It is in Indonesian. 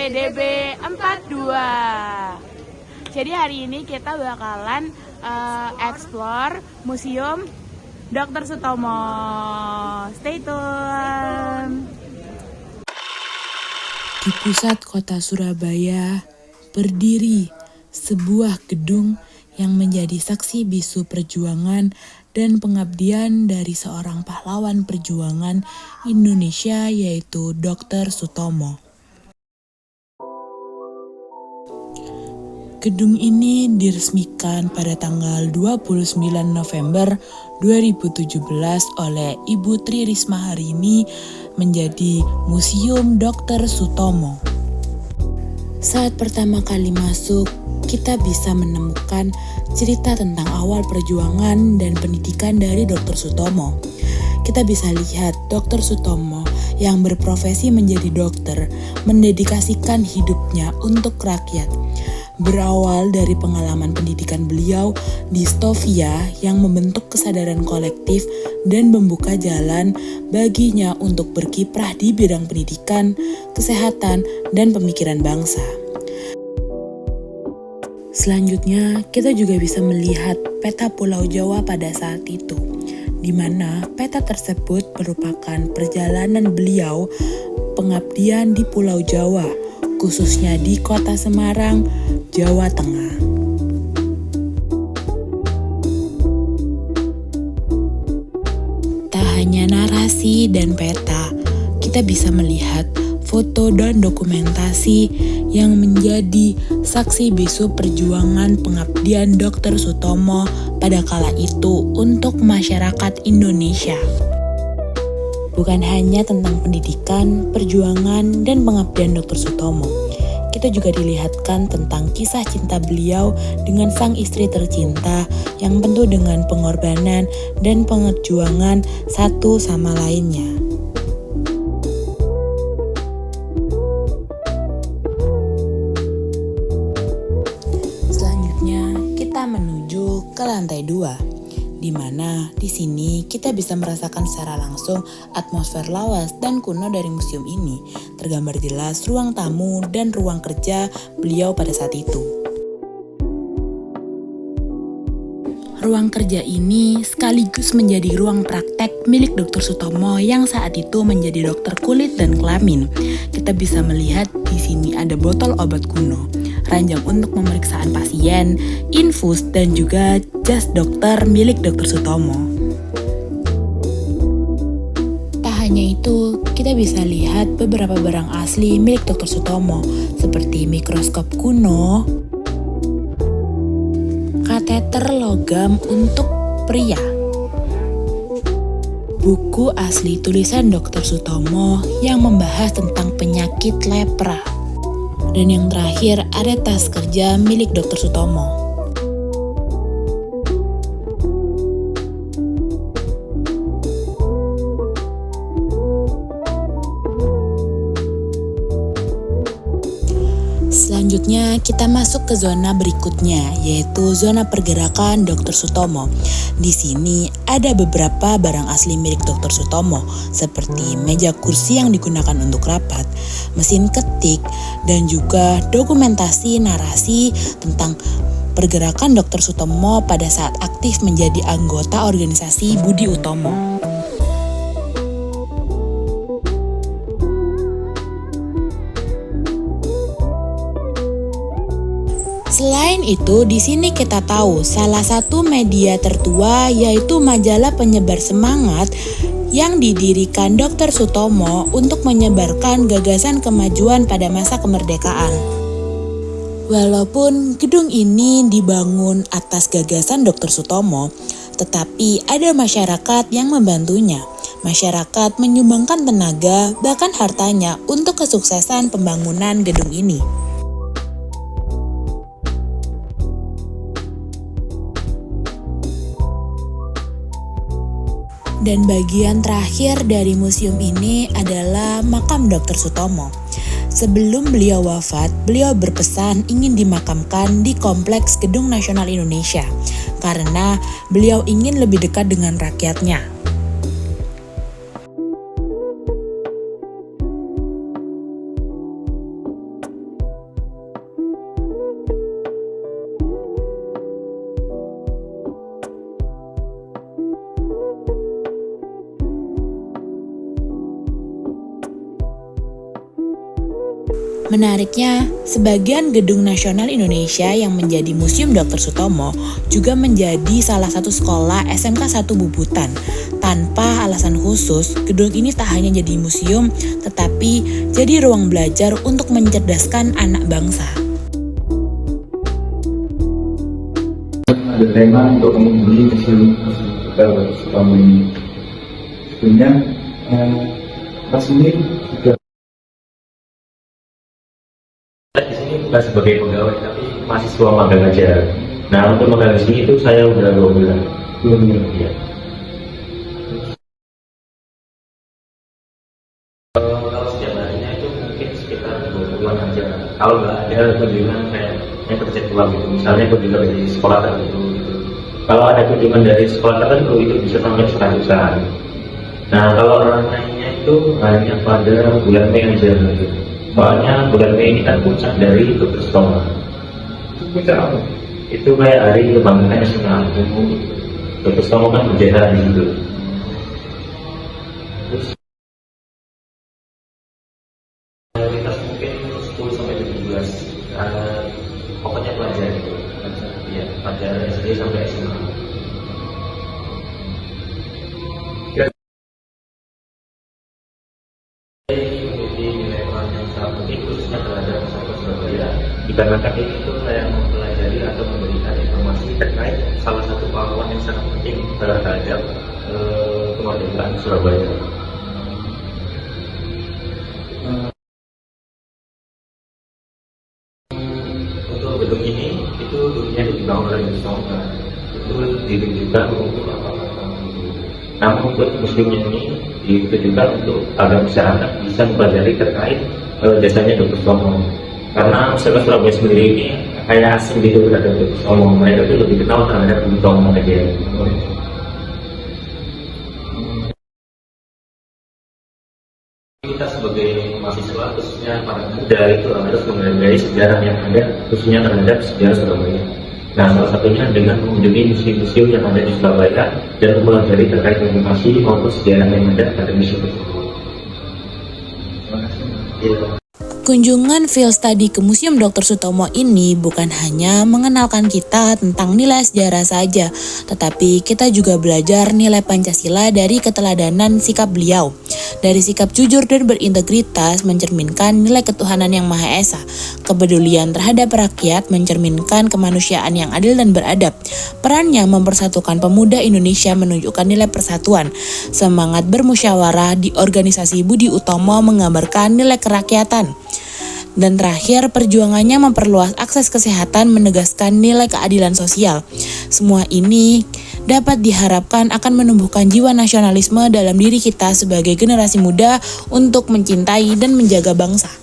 PDB 42. Jadi hari ini kita bakalan explore Museum Dr. Sutomo. Stay tune. Di pusat kota Surabaya berdiri sebuah gedung yang menjadi saksi bisu perjuangan dan pengabdian dari seorang pahlawan perjuangan Indonesia, yaitu Dr. Sutomo. Gedung ini diresmikan pada tanggal 29 November 2017 oleh Ibu Tri Risma Harini menjadi Museum Dr. Sutomo. Saat pertama kali masuk, kita bisa menemukan cerita tentang awal perjuangan dan pendidikan dari Dr. Sutomo. Kita bisa lihat Dr. Sutomo yang berprofesi menjadi dokter mendedikasikan hidupnya untuk rakyat. Berawal dari pengalaman pendidikan beliau di Stovia yang membentuk kesadaran kolektif dan membuka jalan baginya untuk berkiprah di bidang pendidikan, kesehatan, dan pemikiran bangsa. Selanjutnya, kita juga bisa melihat peta Pulau Jawa pada saat itu, di mana peta tersebut merupakan perjalanan beliau pengabdian di Pulau Jawa, khususnya di Kota Semarang, Jawa Tengah. Tak hanya narasi dan peta, kita bisa melihat foto dan dokumentasi yang menjadi saksi bisu perjuangan pengabdian Dr. Sutomo pada kala itu untuk masyarakat Indonesia. Bukan hanya tentang pendidikan, perjuangan, dan pengabdian Dr. Sutomo, kita juga dilihatkan tentang kisah cinta beliau dengan sang istri tercinta yang penuh dengan pengorbanan dan perjuangan satu sama lainnya. Selanjutnya, kita menuju ke lantai 2. Di mana di sini kita bisa merasakan secara langsung atmosfer lawas dan kuno dari museum ini. Tergambar jelas ruang tamu dan ruang kerja beliau pada saat itu. Ruang kerja ini sekaligus menjadi ruang praktek milik Dr. Sutomo yang saat itu menjadi dokter kulit dan kelamin. Kita bisa melihat di sini ada botol obat kuno, ranjang untuk pemeriksaan pasien, infus, dan juga jas dokter milik Dr. Sutomo. Tak hanya itu, kita bisa lihat beberapa barang asli milik Dr. Sutomo, seperti mikroskop kuno, kateter logam untuk pria, buku asli tulisan Dr. Sutomo yang membahas tentang penyakit lepra, dan yang terakhir ada tas kerja milik Dr. Sutomo. Selanjutnya kita masuk ke zona berikutnya, yaitu zona pergerakan Dr. Sutomo. Di sini ada beberapa barang asli milik Dr. Sutomo, seperti meja kursi yang digunakan untuk rapat, mesin ketik, dan juga dokumentasi narasi tentang pergerakan Dr. Sutomo pada saat aktif menjadi anggota organisasi Budi Utomo. Selain itu, di sini kita tahu salah satu media tertua yaitu majalah penyebar semangat yang didirikan Dr. Sutomo untuk menyebarkan gagasan kemajuan pada masa kemerdekaan. Walaupun gedung ini dibangun atas gagasan Dr. Sutomo, tetapi ada masyarakat yang membantunya. Masyarakat menyumbangkan tenaga bahkan hartanya untuk kesuksesan pembangunan gedung ini. Dan bagian terakhir dari museum ini adalah makam Dr. Sutomo. Sebelum beliau wafat, beliau berpesan ingin dimakamkan di Kompleks Gedung Nasional Indonesia karena beliau ingin lebih dekat dengan rakyatnya. Menariknya, sebagian gedung nasional Indonesia yang menjadi Museum Dr. Sutomo juga menjadi salah satu sekolah SMK 1 Bubutan. Tanpa alasan khusus, gedung ini tak hanya jadi museum, tetapi jadi ruang belajar untuk mencerdaskan anak bangsa. Ada tema untuk mengunjungi Museum Dr. Sutomo ini. Sebenarnya Mas ini sudah di sini bukan sebagai pegawai tapi mahasiswa magang aja. Nah untuk magang di sini itu saya udah 2 bulan. Ya. Kalau setiap harinya itu mungkin sekitar 20-an aja. Kalau nggak ada kunjungan kayak yang kerja pulang gitu, misalnya kunjungan dari sekolah tertentu gitu. Kalau ada kunjungan dari sekolah tertentu itu bisa sampai 100-an. Nah kalau orang lainnya itu hanya pada bulan Mei aja gitu. Soalnya bulan Mei ini kan puncak dari Dr. Sutomo. puncak apa? Itu kayak hari kebangkitan nasional. Dr. Sutomo kan berjaya di situ. Terus mayoritas mungkin 10 sampai 17. Pokoknya pelajar itu. Ya, pelajar SD sampai SMA. Memiliki nilai peran yang sangat penting khususnya terhadap masyarakat Surabaya, dikarenakan ini itu kayak mempelajari atau memberikan informasi terkait salah satu pahlawan yang sangat penting terhadap kemerdekaan Surabaya. Untuk gedung ini itu dulunya dibangun oleh Sutomo, itu ditujukan untuk apa-apa. Namun untuk museumnya ini ditujukan untuk agar masyarakat bisa mempelajari terkait jasanya Dr. Sutomo. Karena masyarakat Surabaya sendiri ini kayak asing gitu terhadap Dr. Sutomo. Mereka itu lebih kenal terhadap Bung Tomo aja. Kita sebagai mahasiswa khususnya para muda itu harus menghargai sejarah yang ada khususnya terhadap sejarah Surabaya. Nah, salah satunya dengan mengunjungi museum-museum yang ada di Surabaya dan mempelajari terkait informasi maupun sejarah yang ada pada museum tersebut. Terima kasih. Ya. Kunjungan field study ke Museum Dr. Sutomo ini bukan hanya mengenalkan kita tentang nilai sejarah saja, tetapi kita juga belajar nilai Pancasila dari keteladanan sikap beliau. Dari sikap jujur dan berintegritas mencerminkan nilai ketuhanan yang Maha Esa, kepedulian terhadap rakyat mencerminkan kemanusiaan yang adil dan beradab. Perannya mempersatukan pemuda Indonesia menunjukkan nilai persatuan, semangat bermusyawarah di organisasi Budi Utomo menggambarkan nilai kerakyatan. Dan terakhir, perjuangannya memperluas akses kesehatan menegaskan nilai keadilan sosial. Semua ini dapat diharapkan akan menumbuhkan jiwa nasionalisme dalam diri kita sebagai generasi muda untuk mencintai dan menjaga bangsa.